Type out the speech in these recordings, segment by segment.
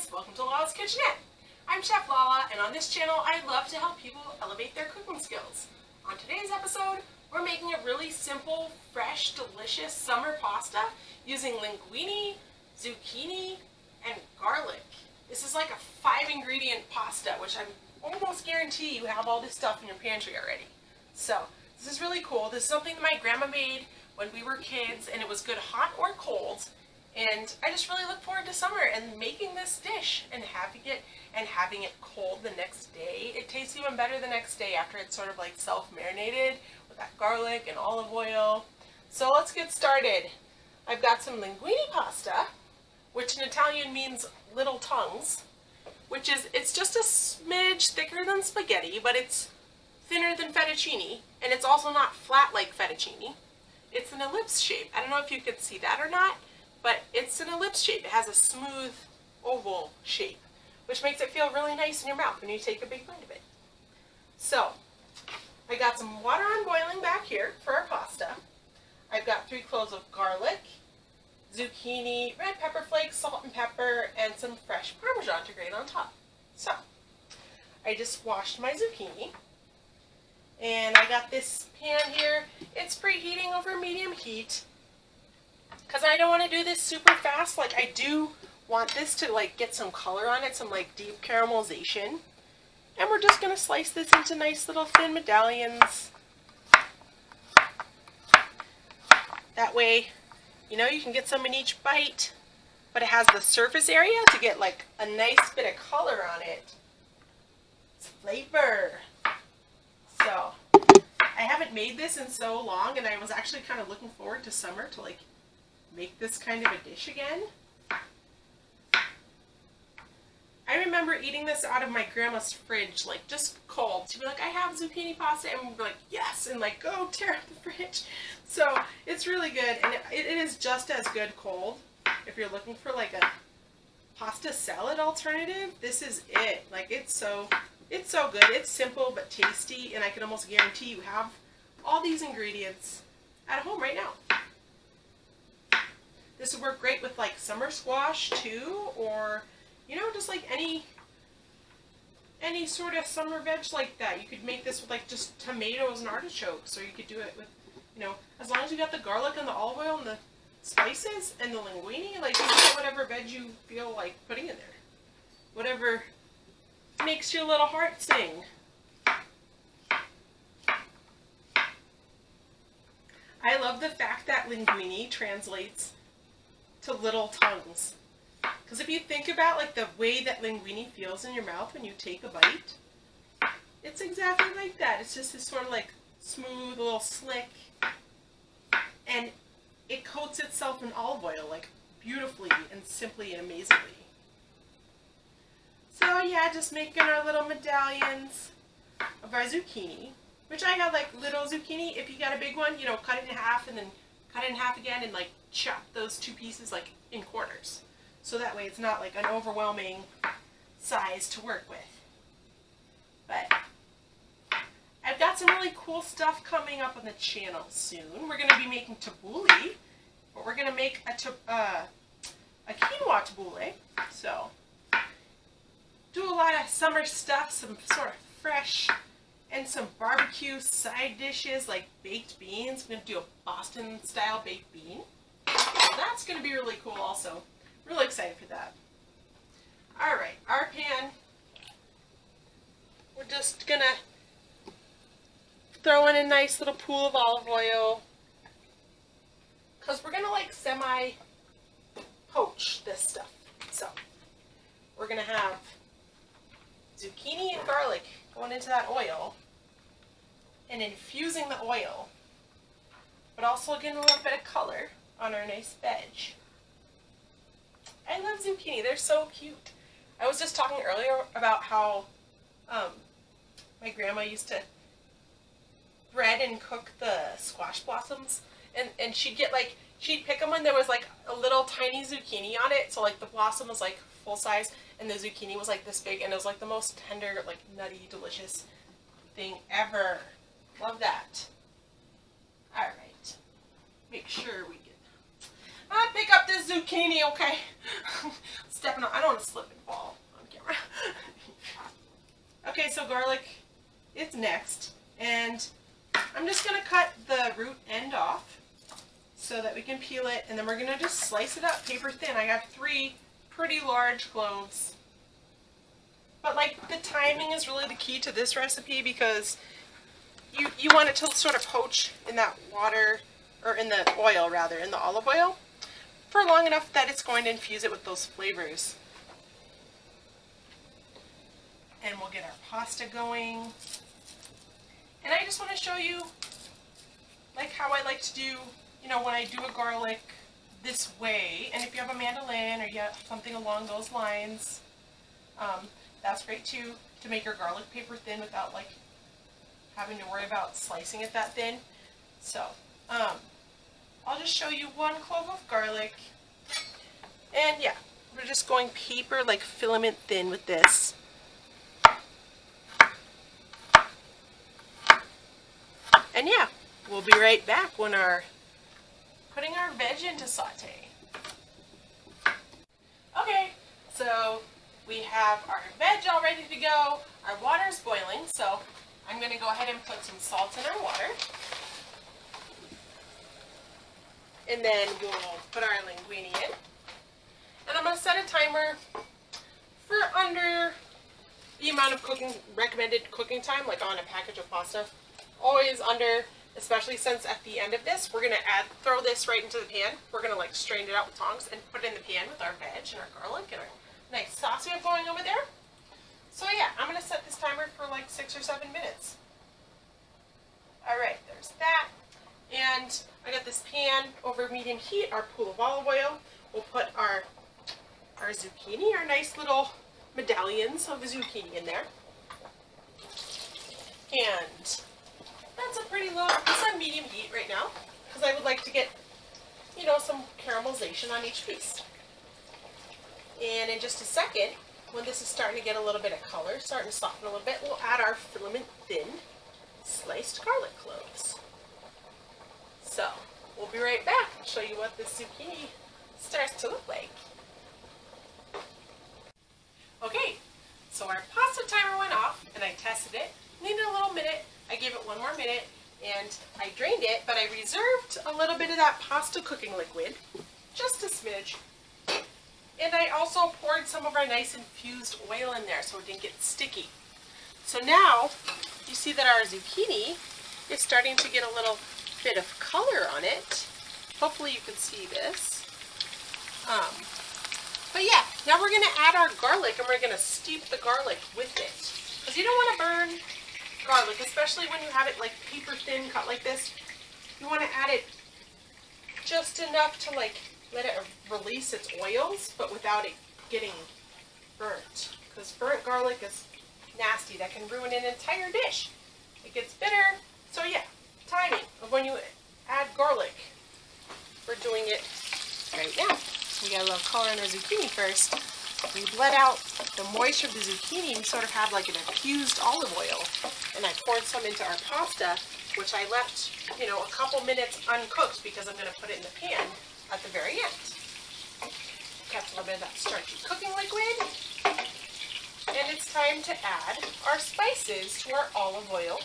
guys, welcome to Lala's Kitchenette. I'm Chef Lala, and on this channel I love to help people elevate their cooking skills. On today's episode, we're making a really simple, fresh, delicious summer pasta using linguine, zucchini, and garlic. This is like a 5-ingredient pasta, which I'm almost guarantee you have all this stuff in your pantry already. So, this is really cool. This is something that my grandma made when we were kids, and it was good hot or cold. And I just really look forward to summer and making this dish and having it cold the next day. It tastes even better the next day after it's sort of like self-marinated with that garlic and olive oil. So let's get started. I've got some linguine pasta, which in Italian means little tongues, it's just a smidge thicker than spaghetti, but it's thinner than fettuccine, and it's also not flat like fettuccine. It's an ellipse shape. I don't know if you could see that or not, but it's an ellipse shape. It has a smooth oval shape, which makes it feel really nice in your mouth when you take a big bite of it. So, I got some water on boiling back here for our pasta. I've got 3 cloves of garlic, zucchini, red pepper flakes, salt and pepper, and some fresh Parmesan to grate on top. So, I just washed my zucchini, and I got this pan here. It's preheating over medium heat, because I don't want to do this super fast. Like, I do want this to like get some color on it, some like deep caramelization. And we're just going to slice this into nice little thin medallions. That way, you know, you can get some in each bite, but it has the surface area to get like a nice bit of color on it. It's flavor. So, I haven't made this in so long, and I was actually kind of looking forward to summer to like make this kind of a dish again. I remember eating this out of my grandma's fridge, like just cold. She'd be like, I have zucchini pasta, and we'd be like, yes, and like go tear up the fridge. So it's really good, and it is just as good cold. If you're looking for like a pasta salad alternative, this is it. Like it's so good. It's simple but tasty, and I can almost guarantee you have all these ingredients at home right now. This would work great with like summer squash too, or you know, just like any sort of summer veg like that. You could make this with like just tomatoes and artichokes, or you could do it with, you know, as long as you got the garlic and the olive oil and the spices and the linguine, like you can put whatever veg you feel like putting in there. Whatever makes your little heart sing. I love the fact that linguine translates to little tongues. Because if you think about like the way that linguine feels in your mouth when you take a bite, it's exactly like that. It's just this sort of like smooth, little slick, and it coats itself in olive oil like beautifully and simply and amazingly. So yeah, just making our little medallions of our zucchini, which I have like little zucchini. If you got a big one, you know, cut it in half and then cut it in half again and like chop those 2 pieces like in quarters. So that way it's not like an overwhelming size to work with. But I've got some really cool stuff coming up on the channel soon. We're going to be making tabbouleh, but we're going to make a quinoa tabbouleh. So do a lot of summer stuff, some sort of fresh, and some barbecue side dishes like baked beans. I'm going to do a Boston style baked bean. So that's going to be really cool also. Really excited for that. Alright, our pan, we're just going to throw in a nice little pool of olive oil, because we're going to like semi-poach this stuff. So, we're going to have zucchini and garlic going into that oil and infusing the oil, but also getting a little bit of color on our nice veg. I love zucchini. They're so cute. I was just talking earlier about how my grandma used to bread and cook the squash blossoms, and she'd pick them when there was like a little tiny zucchini on it, so like the blossom was like full size and the zucchini was like this big, and it was like the most tender, like nutty, delicious thing ever. Love that. Alright. Make sure we get... pick up this zucchini, okay? stepping on, I don't want to slip and fall on camera. Okay, so garlic is next, and I'm just going to cut the root end off so that we can peel it, and then we're going to just slice it up paper thin. I got 3 pretty large cloves. But like, the timing is really the key to this recipe, because you want it to sort of poach in that water, or in the oil rather, in the olive oil, for long enough that it's going to infuse it with those flavors. And we'll get our pasta going. And I just want to show you like how I like to do, you know, when I do a garlic this way. And if you have a mandolin or you have something along those lines, that's great too, to make your garlic paper thin without like having to worry about slicing it that thin. So I'll just show you 1 clove of garlic, and yeah, we're just going paper like filament thin with this. And yeah, we'll be right back when putting our veg into saute. Okay, so we have our veg all ready to go. Our water's boiling, so I'm going to go ahead and put some salt in our water. And then we'll put our linguine in. And I'm going to set a timer for under the amount of recommended cooking time, like on a package of pasta. Always under, especially since at the end of this, we're going to throw this right into the pan. We're going to like strain it out with tongs and put it in the pan with our veg and our garlic and our nice sauce we have going over there. So yeah, I'm going to set this timer for like 6 or 7 minutes. Alright, there's that. And I got this pan over medium heat, our pool of olive oil. We'll put our zucchini, our nice little medallions of zucchini in there. And that's a pretty low, it's on medium heat right now, because I would like to get, you know, some caramelization on each piece. And in just a second, when this is starting to get a little bit of color, starting to soften a little bit, we'll add our filament thin sliced garlic cloves. So we'll be right back and show you what this zucchini starts to look like. Okay, so our pasta timer went off and I tested it. Needed a little minute. I gave it 1 more minute and I drained it, but I reserved a little bit of that pasta cooking liquid, just a smidge. And I also poured some of our nice infused oil in there so it didn't get sticky. So now you see that our zucchini is starting to get a little bit of color on it. Hopefully you can see this. But yeah, now we're going to add our garlic and we're going to steep the garlic with it. Because you don't want to burn garlic, especially when you have it like paper thin cut like this. You want to add it just enough to like let it release its oils, but without it getting burnt. Because burnt garlic is nasty. That can ruin an entire dish. It gets bitter. So yeah, timing of when you add garlic. We're doing it right now. We got a little color in our zucchini first. We bled out the moisture of the zucchini. We sort of have like an infused olive oil. And I poured some into our pasta, which I left, you know, a couple minutes uncooked because I'm going to put it in the pan at the very end. Kept a little bit of that starchy cooking liquid. And it's time to add our spices to our olive oil,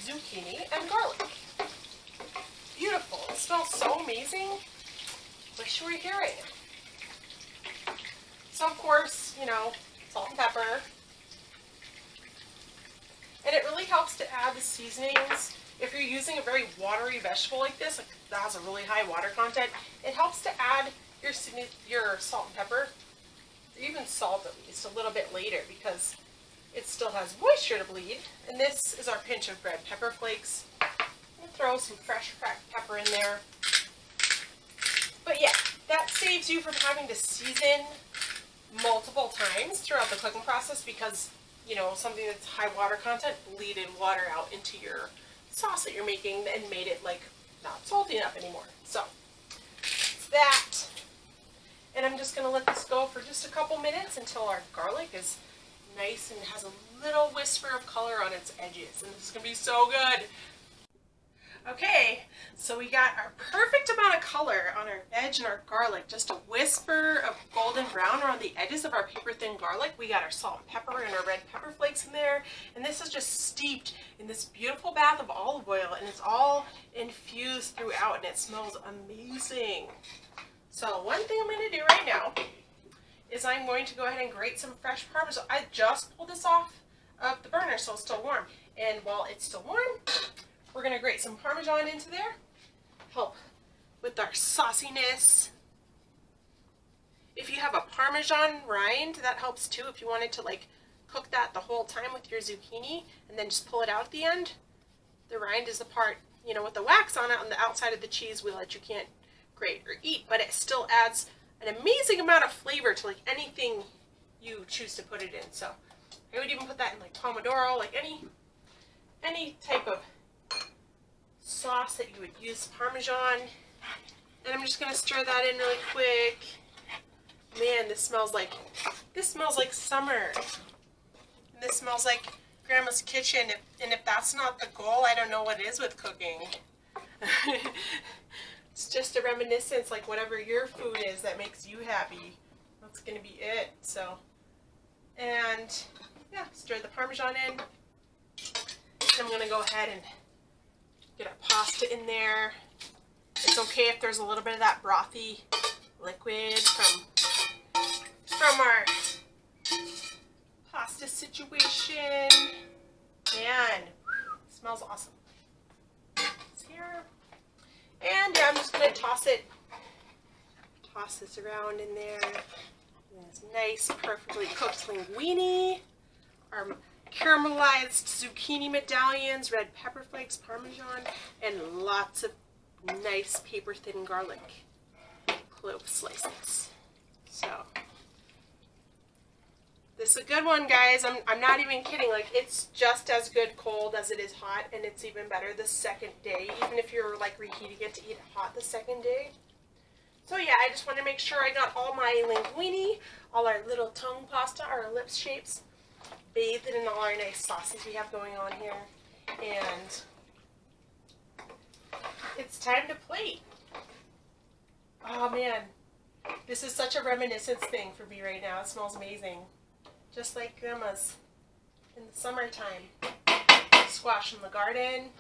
zucchini, and garlic. Beautiful. It smells so amazing. Wish you were here right now. So of course, you know, salt and pepper. And it really helps to add the seasonings. If you're using a very watery vegetable like this, like that has a really high water content, it helps to add your salt and pepper, or even salt at least, a little bit later because it still has moisture to bleed. And this is our pinch of red pepper flakes. We'll throw some fresh cracked pepper in there. But yeah, that saves you from having to season multiple times throughout the cooking process because, you know, something that's high water content bleeded water out into your sauce that you're making and made it like not salty enough anymore. So it's that. And I'm just going to let this go for just a couple minutes until our garlic is nice and has a little whisper of color on its edges. And this is going to be so good. Okay, so we got our perfect amount of color on our veg and our garlic. Just a whisper of golden brown around the edges of our paper thin garlic. We got our salt and pepper and our red pepper flakes in there. And this is just steeped in this beautiful bath of olive oil, and it's all infused throughout, and it smells amazing. So one thing I'm going to do right now is I'm going to go ahead and grate some fresh Parmesan. I just pulled this off of the burner, so it's still warm. And while it's still warm, we're going to grate some Parmesan into there, help with our sauciness. If you have a Parmesan rind, that helps too. If you wanted to like cook that the whole time with your zucchini and then just pull it out at the end. The rind is the part, you know, with the wax on it on the outside of the cheese wheel that you can't grate or eat, but it still adds an amazing amount of flavor to like anything you choose to put it in. So I would even put that in like pomodoro, like any type of sauce that you would use, Parmesan. And I'm just gonna stir that in really quick. Man, this smells like summer. And this smells like Grandma's kitchen. And if that's not the goal, I don't know what is with cooking. It's just a reminiscence, like whatever your food is that makes you happy, that's gonna be it. So, and yeah, stir the Parmesan in. I'm gonna go ahead and get our pasta in there. It's okay if there's a little bit of that brothy liquid from our pasta situation. Man, smells awesome. It's here. And yeah, I'm just gonna toss this around in there. This nice, perfectly cooked linguine, our caramelized zucchini medallions, red pepper flakes, Parmesan, and lots of nice paper thin garlic clove slices. So this is a good one, guys. I'm not even kidding. Like, it's just as good cold as it is hot, and it's even better the second day, even if you're like reheating it to eat it hot the second day. So yeah, I just want to make sure I got all my linguine, all our little tongue pasta, our lips shapes, bathed in all our nice sauces we have going on here. And it's time to plate. Oh man, this is such a reminiscence thing for me right now. It smells amazing. Just like Grandma's in the summertime. Squash in the garden.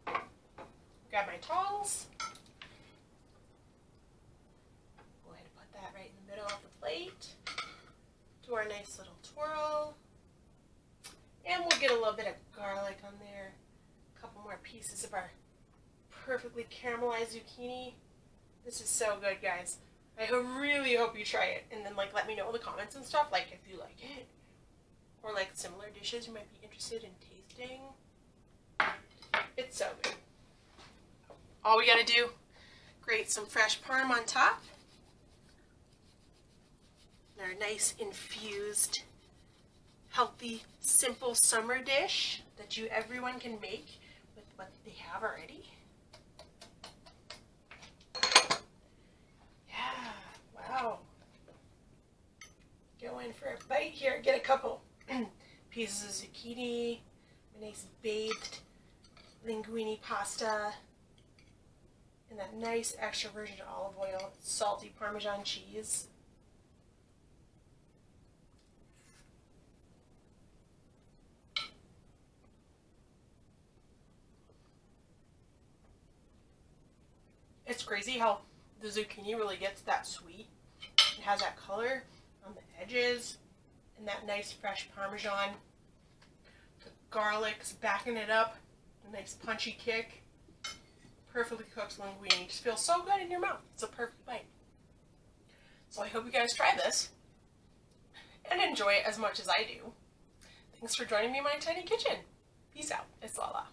Grab my tongs. Go ahead and put that right in the middle of the plate. Do our nice little twirl. And we'll get a little bit of garlic on there. A couple more pieces of our perfectly caramelized zucchini. This is so good, guys. I really hope you try it, and then like let me know in the comments and stuff, like if you like it, or like similar dishes you might be interested in tasting. It's so good. All we gotta do, grate some fresh parm on top. And our nice infused, healthy, simple summer dish that everyone can make with what they have already. Wow. Go in for a bite here. Get a couple pieces of zucchini, a nice bathed linguine pasta, and that nice extra virgin olive oil, salty Parmesan cheese. It's crazy how the zucchini really gets that sweet. It has that color on the edges and that nice fresh Parmesan. The garlic's backing it up, a nice punchy kick. Perfectly cooked linguine. Just feels so good in your mouth. It's a perfect bite. So I hope you guys try this and enjoy it as much as I do. Thanks for joining me in my tiny kitchen. Peace out. It's Lala.